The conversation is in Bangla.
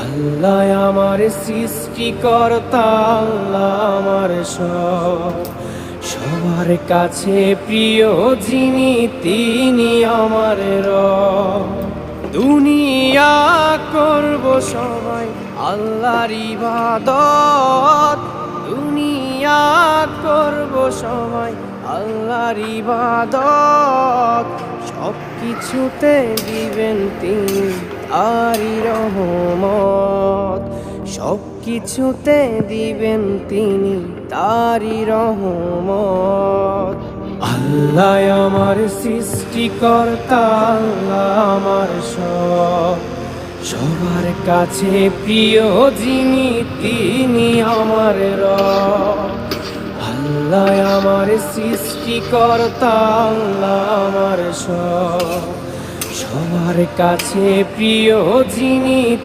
আল্লাহ আমার সৃষ্টিকর্তা, আল্লাহ আমার সব, সবার কাছে প্রিয় যিনি তিনি আমার রব। দুনিয়া করব সবাই আল্লাহর ইবাদত, দুনিয়া করব সবাই আল্লাহর ইবাদত, সব কিছুতে দিবেন তিনি তারই রহমত, সব কিছুতে দিবেন তিনি তারই রহমত। আল্লাহ আমার সৃষ্টিকর্তা, আল্লাহ আমার সব, সবার কাছে প্রিয় যিনি তিনি আমার রব। আল্লাহ আমার সৃষ্টিকর্তা, আল্লাহ আমার সব, সবার কাছে প্রিয় যিনি